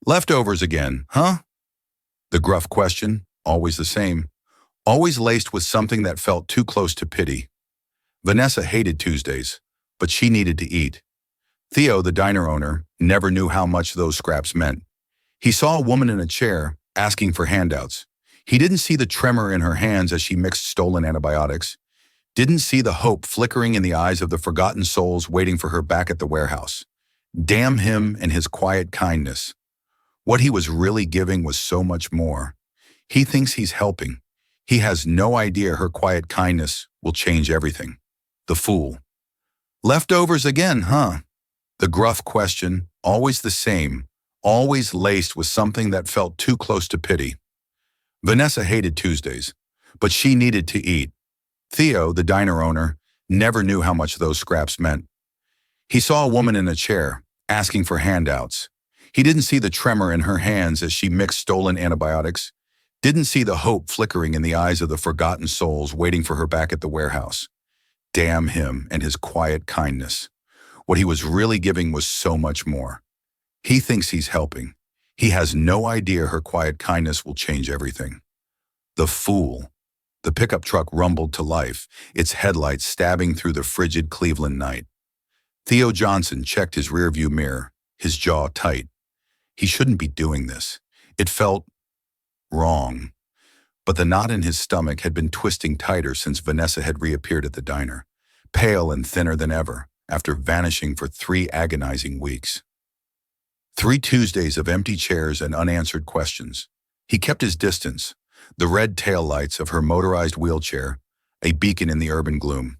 Leftovers again, huh? The gruff question, always the same, always laced with something that felt too close to pity. Vanessa hated Tuesdays, but she needed to eat. Theo, the diner owner, never knew how much those scraps meant. He saw a woman in a chair, asking for handouts. He didn't see the tremor in her hands as she mixed stolen antibiotics, didn't see the hope flickering in the eyes of the forgotten souls waiting for her back at the warehouse. Damn him and his quiet kindness. What he was really giving was so much more. He thinks he's helping. He has no idea her quiet kindness will change everything. The fool. Leftovers again, huh? The gruff question, always the same, always laced with something that felt too close to pity. Vanessa hated Tuesdays, but she needed to eat. Theo, the diner owner, never knew how much those scraps meant. He saw a woman in a chair, asking for handouts. He didn't see the tremor in her hands as she mixed stolen antibiotics, didn't see the hope flickering in the eyes of the forgotten souls waiting for her back at the warehouse. Damn him and his quiet kindness. What he was really giving was so much more. He thinks he's helping. He has no idea her quiet kindness will change everything. The fool. The pickup truck rumbled to life, its headlights stabbing through the frigid Cleveland night. Theo Johnson checked his rearview mirror, his jaw tight. He shouldn't be doing this. It felt wrong. But the knot in his stomach had been twisting tighter since Vanessa had reappeared at the diner, pale and thinner than ever, after vanishing for 3 agonizing weeks. 3 Tuesdays of empty chairs and unanswered questions. He kept his distance, the red taillights of her motorized wheelchair, a beacon in the urban gloom.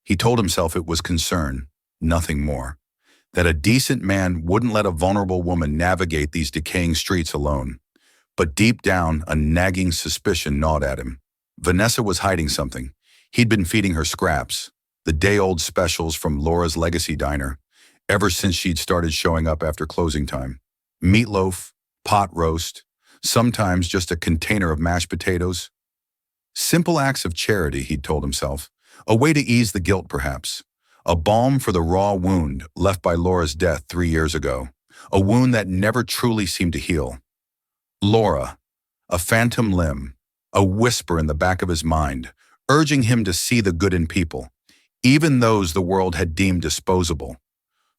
He told himself it was concern, nothing more, that a decent man wouldn't let a vulnerable woman navigate these decaying streets alone. But deep down, a nagging suspicion gnawed at him. Vanessa was hiding something. He'd been feeding her scraps, the day-old specials from Laura's Legacy Diner, ever since she'd started showing up after closing time. Meatloaf, pot roast, sometimes just a container of mashed potatoes. Simple acts of charity, he'd told himself. A way to ease the guilt, perhaps. A balm for the raw wound left by Laura's death 3 years ago. A wound that never truly seemed to heal. Laura, a phantom limb, a whisper in the back of his mind, urging him to see the good in people, even those the world had deemed disposable.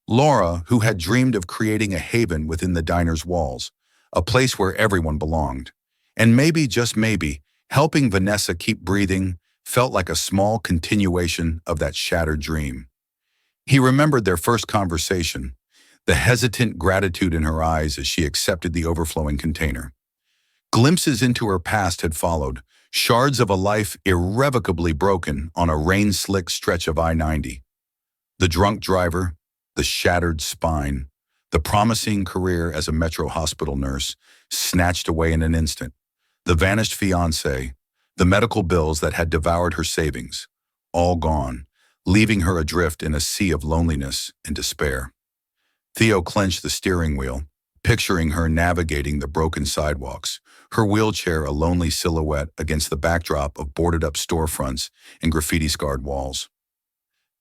Laura, who had dreamed of creating a haven within the diner's walls, a place where everyone belonged. And maybe, just maybe, helping Vanessa keep breathing felt like a small continuation of that shattered dream. He remembered their first conversation, the hesitant gratitude in her eyes as she accepted the overflowing container. Glimpses into her past had followed, shards of a life irrevocably broken on a rain-slick stretch of I-90. The drunk driver, the shattered spine, the promising career as a Metro hospital nurse, snatched away in an instant. The vanished fiancé, the medical bills that had devoured her savings, all gone, leaving her adrift in a sea of loneliness and despair. Theo clenched the steering wheel, picturing her navigating the broken sidewalks, her wheelchair a lonely silhouette against the backdrop of boarded-up storefronts and graffiti-scarred walls.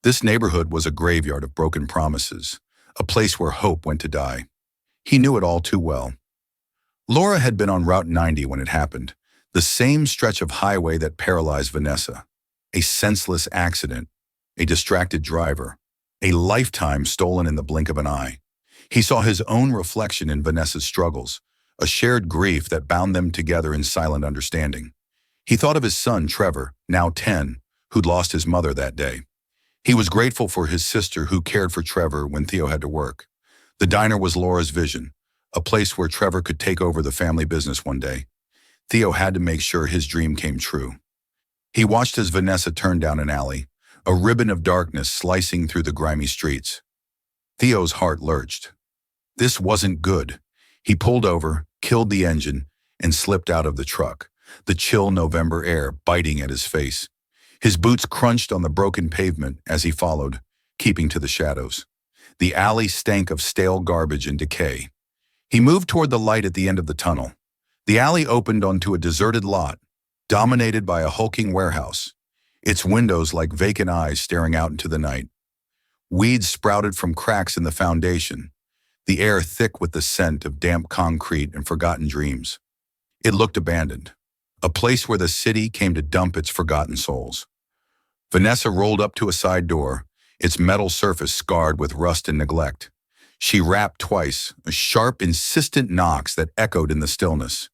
This neighborhood was a graveyard of broken promises, a place where hope went to die. He knew it all too well. Laura had been on Route 90 when it happened, the same stretch of highway that paralyzed Vanessa. A senseless accident, a distracted driver, a lifetime stolen in the blink of an eye. He saw his own reflection in Vanessa's struggles, a shared grief that bound them together in silent understanding. He thought of his son, Trevor, now 10, who'd lost his mother that day. He was grateful for his sister who cared for Trevor when Theo had to work. The diner was Laura's vision, a place where Trevor could take over the family business one day. Theo had to make sure his dream came true. He watched as Vanessa turned down an alley, a ribbon of darkness slicing through the grimy streets. Theo's heart lurched. This wasn't good. He pulled over, killed the engine, and slipped out of the truck, the chill November air biting at his face. His boots crunched on the broken pavement as he followed, keeping to the shadows. The alley stank of stale garbage and decay. He moved toward the light at the end of the tunnel. The alley opened onto a deserted lot, dominated by a hulking warehouse, its windows like vacant eyes staring out into the night. Weeds sprouted from cracks in the foundation. the air thick with the scent of damp concrete and forgotten dreams. It looked abandoned, a place where the city came to dump its forgotten souls. Vanessa rolled up to a side door, its metal surface scarred with rust and neglect. She rapped twice, a sharp, insistent knocks that echoed in the stillness.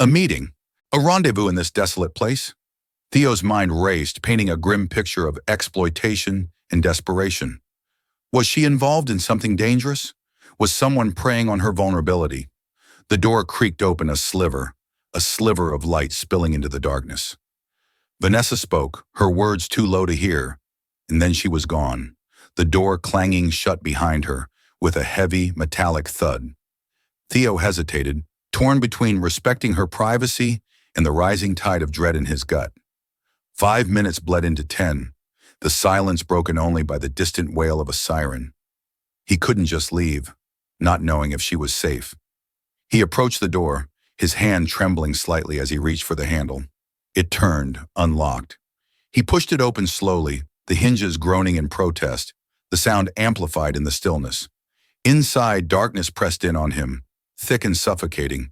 A meeting, a rendezvous in this desolate place? Theo's mind raced, painting a grim picture of exploitation and desperation. Was she involved in something dangerous? Was someone preying on her vulnerability? The door creaked open a sliver of light spilling into the darkness. Vanessa spoke, her words too low to hear, and then she was gone, the door clanging shut behind her with a heavy, metallic thud. Theo hesitated, torn between respecting her privacy and the rising tide of dread in his gut. 5 minutes bled into 10, the silence broken only by the distant wail of a siren. He couldn't just leave, not knowing if she was safe. He approached the door, his hand trembling slightly as he reached for the handle. It turned, unlocked. He pushed it open slowly, the hinges groaning in protest, the sound amplified in the stillness. Inside, darkness pressed in on him, thick and suffocating.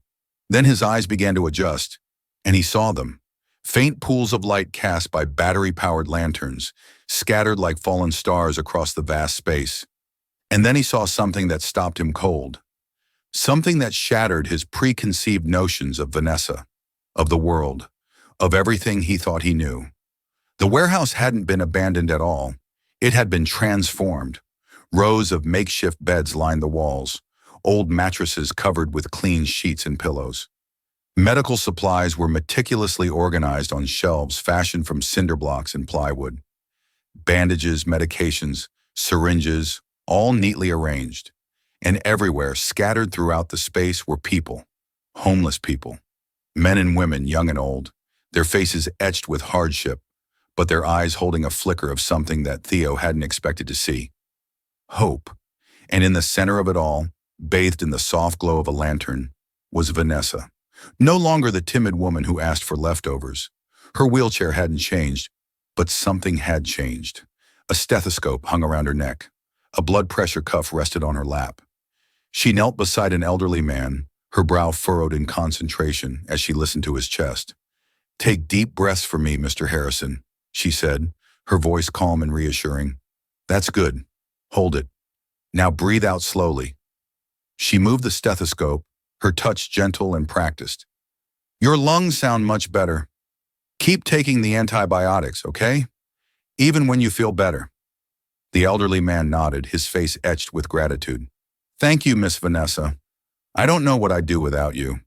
Then his eyes began to adjust, and he saw them. Faint pools of light cast by battery-powered lanterns, scattered like fallen stars across the vast space. And then he saw something that stopped him cold. Something that shattered his preconceived notions of Vanessa, of the world, of everything he thought he knew. The warehouse hadn't been abandoned at all. It had been transformed. Rows of makeshift beds lined the walls, old mattresses covered with clean sheets and pillows. Medical supplies were meticulously organized on shelves fashioned from cinder blocks and plywood. Bandages, medications, syringes, all neatly arranged. And everywhere, scattered throughout the space, were people, homeless people, men and women, young and old, their faces etched with hardship, but their eyes holding a flicker of something that Theo hadn't expected to see. Hope. And in the center of it all, bathed in the soft glow of a lantern, was Vanessa. No longer the timid woman who asked for leftovers. Her wheelchair hadn't changed, but something had changed. A stethoscope hung around her neck. A blood pressure cuff rested on her lap. She knelt beside an elderly man, her brow furrowed in concentration as she listened to his chest. "Take deep breaths for me, Mr. Harrison," she said, her voice calm and reassuring. "That's good. Hold it. Now breathe out slowly." She moved the stethoscope, her touch gentle and practiced. "Your lungs sound much better. Keep taking the antibiotics, okay? Even when you feel better." The elderly man nodded, his face etched with gratitude. "Thank you, Miss Vanessa. I don't know what I'd do without you."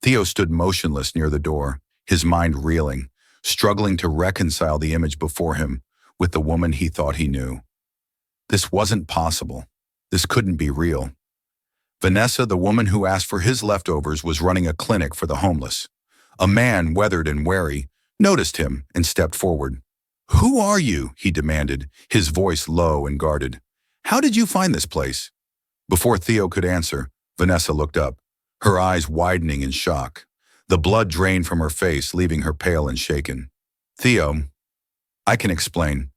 Theo stood motionless near the door, his mind reeling, struggling to reconcile the image before him with the woman he thought he knew. This wasn't possible. This couldn't be real. Vanessa, the woman who asked for his leftovers, was running a clinic for the homeless. A man, weathered and wary, noticed him and stepped forward. "Who are you?" he demanded, his voice low and guarded. "How did you find this place?" Before Theo could answer, Vanessa looked up, her eyes widening in shock. The blood drained from her face, leaving her pale and shaken. "Theo, I can explain.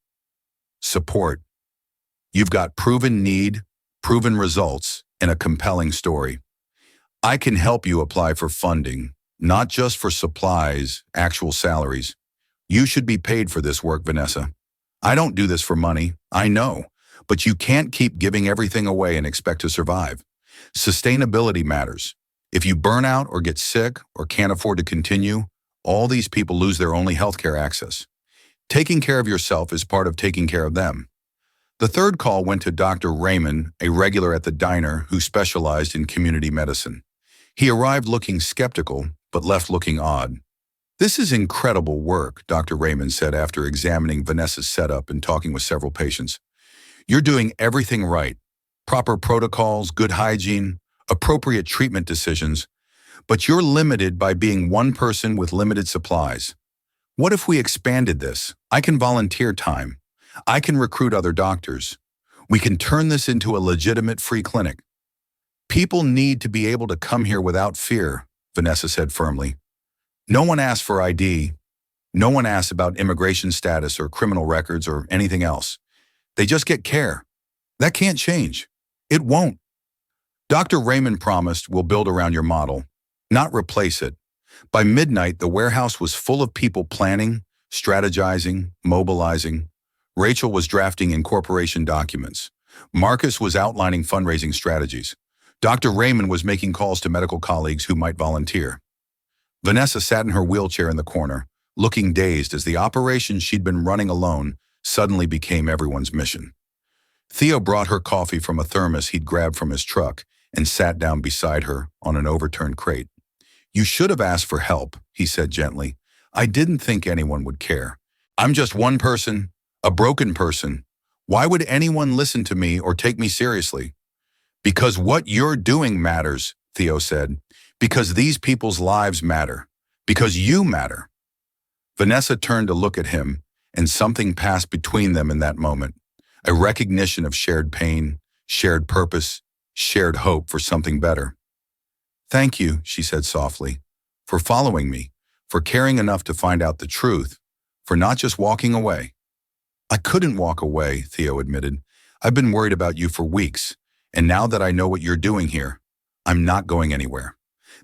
Support. You've got proven need, proven results, and a compelling story. I can help you apply for funding, not just for supplies, actual salaries. You should be paid for this work, Vanessa. I don't do this for money, I know, but you can't keep giving everything away and expect to survive. Sustainability matters. If you burn out or get sick or can't afford to continue, all these people lose their only healthcare access. Taking care of yourself is part of taking care of them." The third call went to Dr. Raymond, a regular at the diner who specialized in community medicine. He arrived looking skeptical, but left looking odd. "This is incredible work," Dr. Raymond said after examining Vanessa's setup and talking with several patients. "You're doing everything right. Proper protocols, good hygiene, appropriate treatment decisions, but you're limited by being one person with limited supplies. What if we expanded this? I can volunteer time. I can recruit other doctors. We can turn this into a legitimate free clinic. People need to be able to come here without fear," Vanessa said firmly. "No one asks for ID. No one asks about immigration status or criminal records or anything else. They just get care. That can't change. It won't." Dr. Raymond promised we'll build around your model, not replace it. By midnight, the warehouse was full of people planning, strategizing, mobilizing. Rachel was drafting incorporation documents. Marcus was outlining fundraising strategies. Dr. Raymond was making calls to medical colleagues who might volunteer. Vanessa sat in her wheelchair in the corner, looking dazed as the operation she'd been running alone suddenly became everyone's mission. Theo brought her coffee from a thermos he'd grabbed from his truck and sat down beside her on an overturned crate. "You should have asked for help," he said gently. "I didn't think anyone would care. I'm just one person, a broken person. Why would anyone listen to me or take me seriously?" "Because what you're doing matters," Theo said. "Because these people's lives matter. Because you matter." Vanessa turned to look at him, and something passed between them in that moment. A recognition of shared pain, shared purpose, shared hope for something better. "Thank you," she said softly, "for following me, for caring enough to find out the truth, for not just walking away." "I couldn't walk away," Theo admitted. "I've been worried about you for weeks, and now that I know what you're doing here, I'm not going anywhere.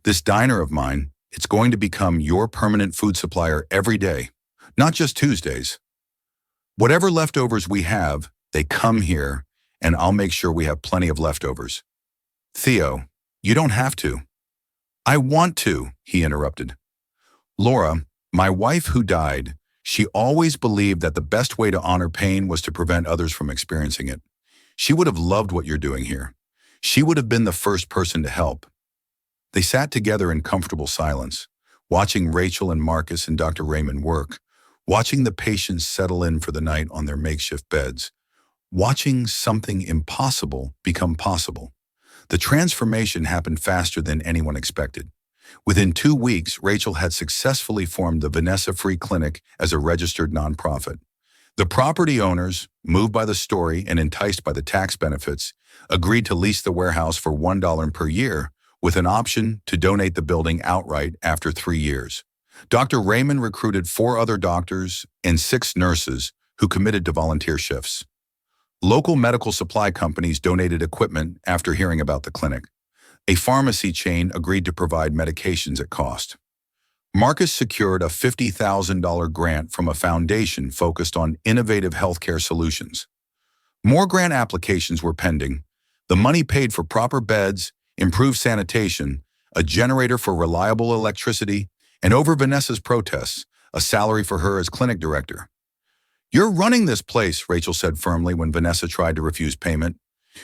This diner of mine, it's going to become your permanent food supplier every day, not just Tuesdays. Whatever leftovers we have, they come here, and I'll make sure we have plenty of leftovers." "Theo, you don't have to." "I want to," he interrupted. "Laura, my wife who died, she always believed that the best way to honor pain was to prevent others from experiencing it. She would have loved what you're doing here. She would have been the first person to help." They sat together in comfortable silence, watching Rachel and Marcus and Dr. Raymond work, watching the patients settle in for the night on their makeshift beds, watching something impossible become possible. The transformation happened faster than anyone expected. Within 2 weeks, Rachel had successfully formed the Vanessa Free Clinic as a registered nonprofit. The property owners, moved by the story and enticed by the tax benefits, agreed to lease the warehouse for $1 per year, with an option to donate the building outright after 3 years. Dr. Raymond recruited 4 other doctors and 6 nurses who committed to volunteer shifts. Local medical supply companies donated equipment after hearing about the clinic. A pharmacy chain agreed to provide medications at cost. Marcus secured a $50,000 grant from a foundation focused on innovative healthcare solutions. More grant applications were pending. The money paid for proper beds, improved sanitation, a generator for reliable electricity, and over Vanessa's protests, a salary for her as clinic director. "You're running this place," Rachel said firmly when Vanessa tried to refuse payment.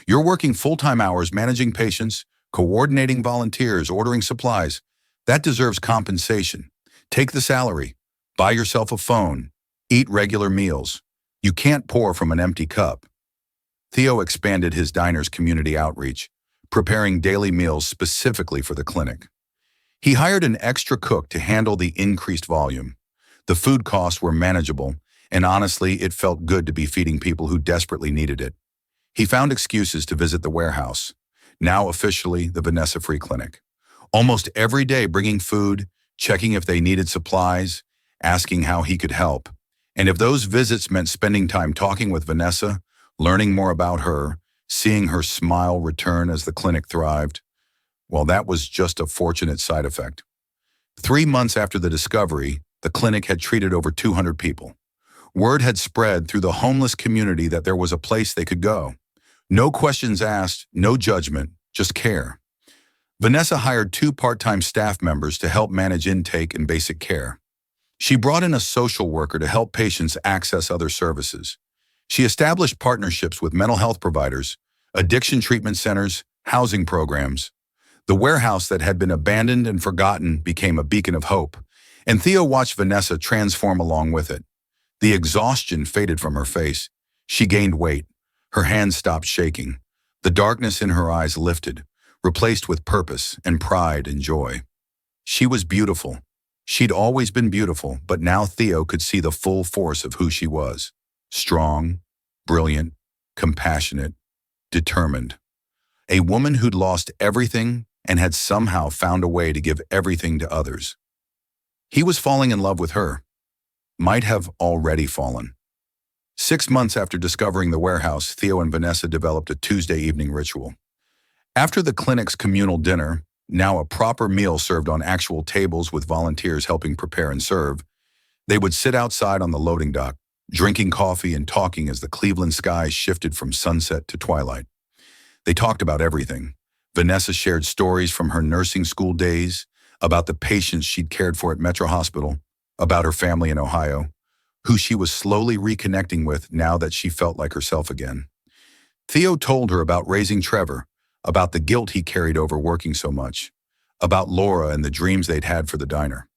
"You're working full-time hours managing patients, coordinating volunteers, ordering supplies. That deserves compensation. Take the salary. Buy yourself a phone. Eat regular meals. You can't pour from an empty cup." Theo expanded his diner's community outreach, preparing daily meals specifically for the clinic. He hired an extra cook to handle the increased volume. The food costs were manageable, and honestly, it felt good to be feeding people who desperately needed it. He found excuses to visit the warehouse, now officially the Vanessa Free Clinic. Almost every day bringing food, checking if they needed supplies, asking how he could help. And if those visits meant spending time talking with Vanessa, learning more about her, seeing her smile return as the clinic thrived, well, that was just a fortunate side effect. 3 months after the discovery, the clinic had treated over 200 people. Word had spread through the homeless community that there was a place they could go. No questions asked, no judgment, just care. Vanessa hired 2 part-time staff members to help manage intake and basic care. She brought in a social worker to help patients access other services. She established partnerships with mental health providers, addiction treatment centers, housing programs. The warehouse that had been abandoned and forgotten became a beacon of hope, and Theo watched Vanessa transform along with it. The exhaustion faded from her face. She gained weight. Her hands stopped shaking. The darkness in her eyes lifted, replaced with purpose and pride and joy. She was beautiful. She'd always been beautiful, but now Theo could see the full force of who she was. Strong, brilliant, compassionate, determined. A woman who'd lost everything and had somehow found a way to give everything to others. He was falling in love with her. Might have already fallen. 6 months after discovering the warehouse, Theo and Vanessa developed a Tuesday evening ritual. After the clinic's communal dinner, now a proper meal served on actual tables with volunteers helping prepare and serve, they would sit outside on the loading dock, drinking coffee and talking as the Cleveland skies shifted from sunset to twilight. They talked about everything. Vanessa shared stories from her nursing school days, about the patients she'd cared for at Metro Hospital, about her family in Ohio, who she was slowly reconnecting with now that she felt like herself again. Theo told her about raising Trevor, about the guilt he carried over working so much, about Laura and the dreams they'd had for the diner.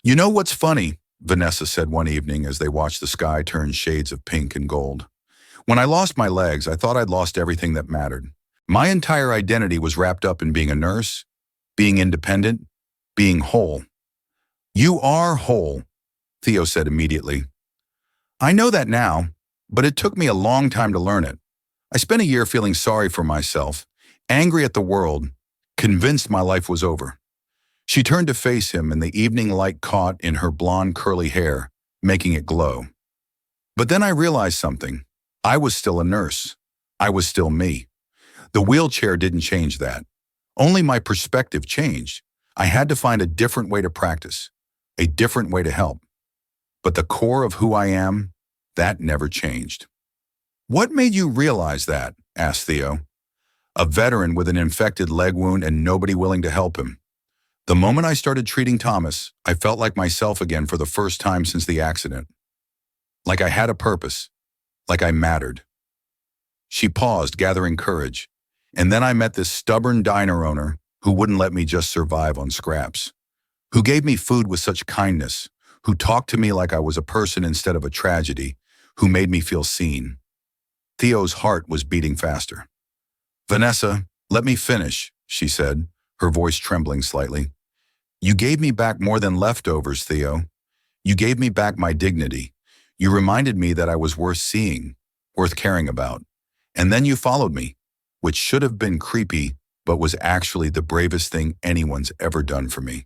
"You know what's funny?" Vanessa said one evening as they watched the sky turn shades of pink and gold. "When I lost my legs, I thought I'd lost everything that mattered. My entire identity was wrapped up in being a nurse, being independent, being whole." "You are whole," Theo said immediately. "I know that now, but it took me a long time to learn it. I spent a year feeling sorry for myself, angry at the world, convinced my life was over." She turned to face him, and the evening light caught in her blonde curly hair, making it glow. "But then I realized something. I was still a nurse. I was still me. The wheelchair didn't change that. Only my perspective changed. I had to find a different way to practice, a different way to help. But the core of who I am, that never changed." "What made you realize that?" asked Theo. "A veteran with an infected leg wound and nobody willing to help him. The moment I started treating Thomas, I felt like myself again for the first time since the accident. Like I had a purpose, like I mattered." She paused, gathering courage. "And then I met this stubborn diner owner who wouldn't let me just survive on scraps, who gave me food with such kindness, who talked to me like I was a person instead of a tragedy, who made me feel seen." Theo's heart was beating faster. "Vanessa, let me finish," she said, her voice trembling slightly. "You gave me back more than leftovers, Theo. You gave me back my dignity. You reminded me that I was worth seeing, worth caring about. And then you followed me, which should have been creepy, but was actually the bravest thing anyone's ever done for me.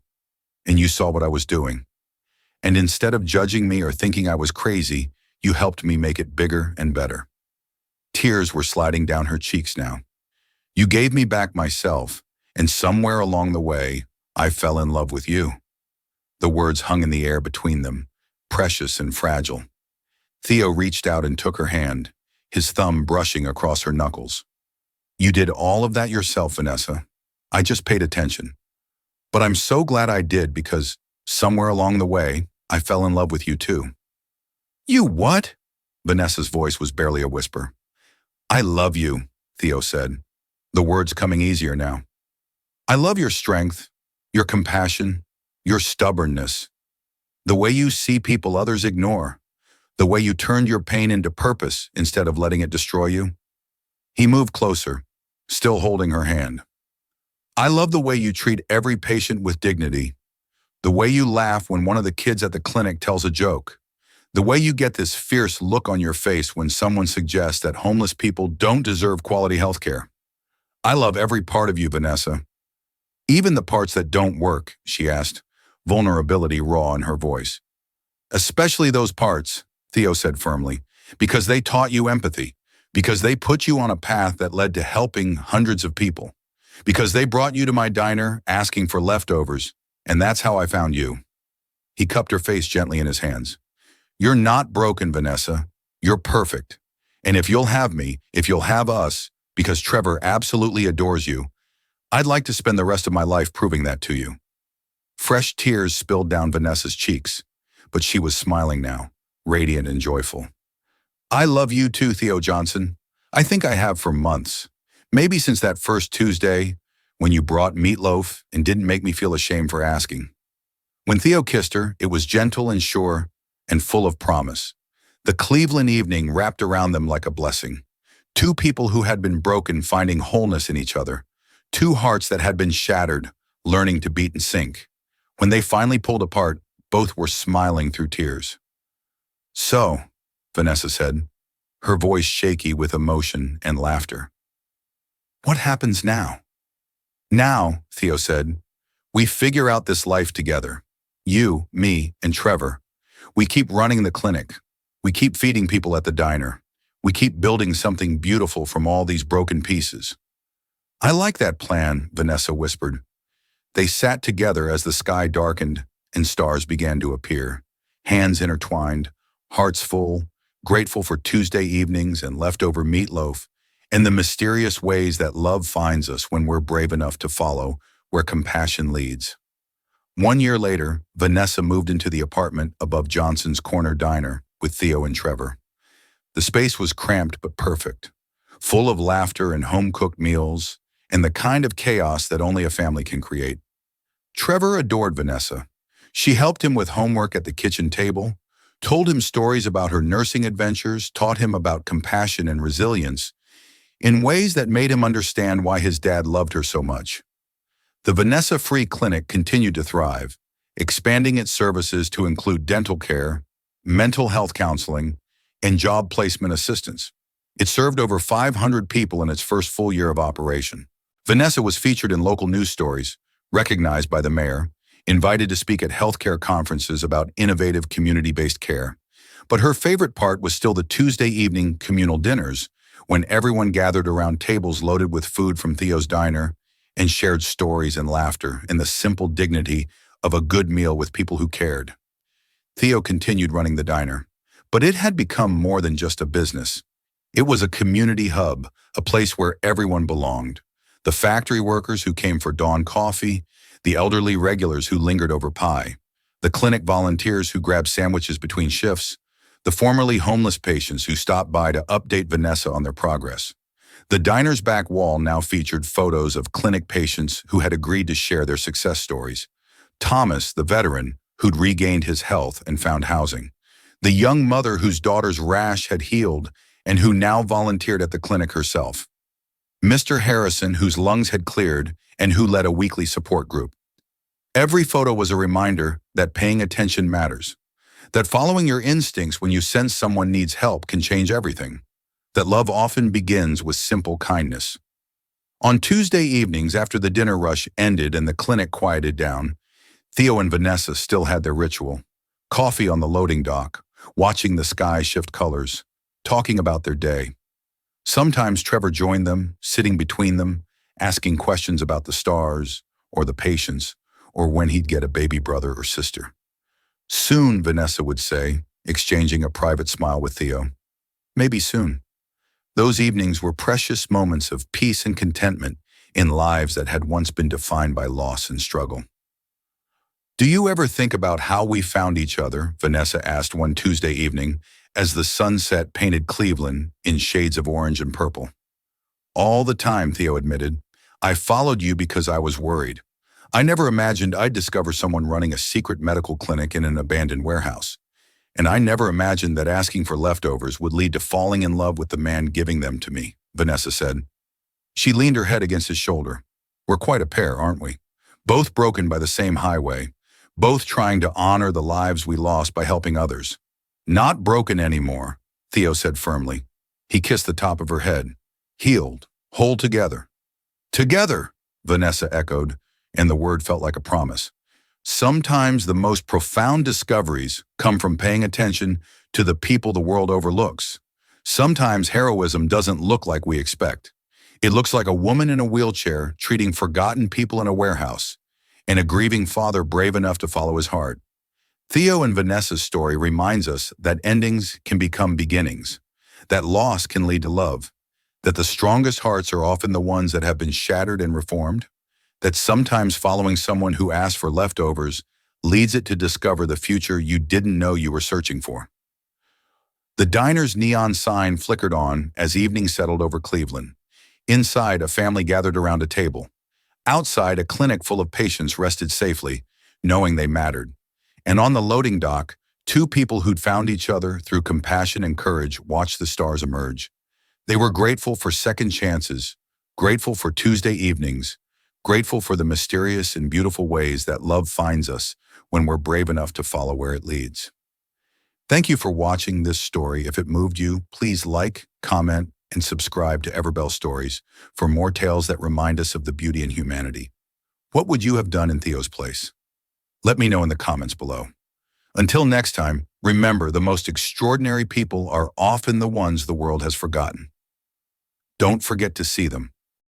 And you saw what I was doing. And instead of judging me or thinking I was crazy, you helped me make it bigger and better." Tears were sliding down her cheeks now. "You gave me back myself, and somewhere along the way, I fell in love with you." The words hung in the air between them, precious and fragile. Theo reached out and took her hand, his thumb brushing across her knuckles. "You did all of that yourself, Vanessa. I just paid attention. But I'm so glad I did because somewhere along the way, I fell in love with you too." "You what?" Vanessa's voice was barely a whisper. "I love you," Theo said, the words coming easier now. "I love your strength, your compassion, your stubbornness, the way you see people others ignore, the way you turned your pain into purpose instead of letting it destroy you." He moved closer, still holding her hand. "I love the way you treat every patient with dignity, the way you laugh when one of the kids at the clinic tells a joke, the way you get this fierce look on your face when someone suggests that homeless people don't deserve quality health care. I love every part of you, Vanessa." "Even the parts that don't work?" she asked, vulnerability raw in her voice. "Especially those parts," Theo said firmly, "because they taught you empathy, because they put you on a path that led to helping hundreds of people, because they brought you to my diner asking for leftovers, and that's how I found you." He cupped her face gently in his hands. "You're not broken, Vanessa. You're perfect. And if you'll have me, if you'll have us, because Trevor absolutely adores you, I'd like to spend the rest of my life proving that to you." Fresh tears spilled down Vanessa's cheeks, but she was smiling now, radiant and joyful. "I love you too, Theo Johnson. I think I have for months. Maybe since that first Tuesday when you brought meatloaf and didn't make me feel ashamed for asking." When Theo kissed her, it was gentle and sure and full of promise. The Cleveland evening wrapped around them like a blessing. Two people who had been broken finding wholeness in each other. Two hearts that had been shattered, learning to beat in sync. When they finally pulled apart, both were smiling through tears. "So," Vanessa said, her voice shaky with emotion and laughter, "what happens now?" "Now," Theo said, "we figure out this life together. You, me, and Trevor. We keep running the clinic. We keep feeding people at the diner. We keep building something beautiful from all these broken pieces." I like that plan, Vanessa whispered. They sat together as the sky darkened and stars began to appear, hands intertwined, hearts full, grateful for Tuesday evenings and leftover meatloaf, and the mysterious ways that love finds us when we're brave enough to follow where compassion leads. 1 year later, Vanessa moved into the apartment above Johnson's Corner Diner with Theo and Trevor. The space was cramped but perfect, full of laughter and home-cooked meals, and the kind of chaos that only a family can create. Trevor adored Vanessa. She helped him with homework at the kitchen table, told him stories about her nursing adventures, taught him about compassion and resilience, in ways that made him understand why his dad loved her so much. The Vanessa Free Clinic continued to thrive, expanding its services to include dental care, mental health counseling, and job placement assistance. It served over 500 people in its first full year of operation. Vanessa was featured in local news stories, recognized by the mayor, invited to speak at healthcare conferences about innovative community-based care. But her favorite part was still the Tuesday evening communal dinners, when everyone gathered around tables loaded with food from Theo's diner and shared stories and laughter in the simple dignity of a good meal with people who cared. Theo continued running the diner, but it had become more than just a business. It was a community hub, a place where everyone belonged. The factory workers who came for dawn coffee, the elderly regulars who lingered over pie, the clinic volunteers who grabbed sandwiches between shifts, the formerly homeless patients who stopped by to update Vanessa on their progress. The diner's back wall now featured photos of clinic patients who had agreed to share their success stories. Thomas, the veteran, who'd regained his health and found housing. The young mother whose daughter's rash had healed and who now volunteered at the clinic herself. Mr. Harrison, whose lungs had cleared and who led a weekly support group. Every photo was a reminder that paying attention matters, that following your instincts when you sense someone needs help can change everything, that love often begins with simple kindness. On Tuesday evenings after the dinner rush ended and the clinic quieted down, Theo and Vanessa still had their ritual. Coffee on the loading dock, watching the sky shift colors, talking about their day. Sometimes Trevor joined them, sitting between them, asking questions about the stars, or the patients, or when he'd get a baby brother or sister. Soon, Vanessa would say, exchanging a private smile with Theo. Maybe soon. Those evenings were precious moments of peace and contentment in lives that had once been defined by loss and struggle. "Do you ever think about how we found each other?" Vanessa asked one Tuesday evening, as the sunset painted Cleveland in shades of orange and purple. "All the time," Theo admitted. "I followed you because I was worried. I never imagined I'd discover someone running a secret medical clinic in an abandoned warehouse. And I never imagined that asking for leftovers would lead to falling in love with the man giving them to me," Vanessa said. She leaned her head against his shoulder. "We're quite a pair, aren't we? Both broken by the same highway, both trying to honor the lives we lost by helping others." "Not broken anymore," Theo said firmly. He kissed the top of her head. "Healed, whole together." "Together," Vanessa echoed, and the word felt like a promise. Sometimes the most profound discoveries come from paying attention to the people the world overlooks. Sometimes heroism doesn't look like we expect. It looks like a woman in a wheelchair treating forgotten people in a warehouse, and a grieving father brave enough to follow his heart. Theo and Vanessa's story reminds us that endings can become beginnings, that loss can lead to love, that the strongest hearts are often the ones that have been shattered and reformed, that sometimes following someone who asks for leftovers leads it to discover the future you didn't know you were searching for. The diner's neon sign flickered on as evening settled over Cleveland. Inside, a family gathered around a table. Outside, a clinic full of patients rested safely, knowing they mattered. And on the loading dock, two people who'd found each other through compassion and courage watched the stars emerge. They were grateful for second chances, grateful for Tuesday evenings, grateful for the mysterious and beautiful ways that love finds us when we're brave enough to follow where it leads. Thank you for watching this story. If it moved you, please like, comment, and subscribe to Everbell Stories for more tales that remind us of the beauty in humanity. What would you have done in Theo's place? Let me know in the comments below. Until next time, remember, the most extraordinary people are often the ones the world has forgotten. Don't forget to see them.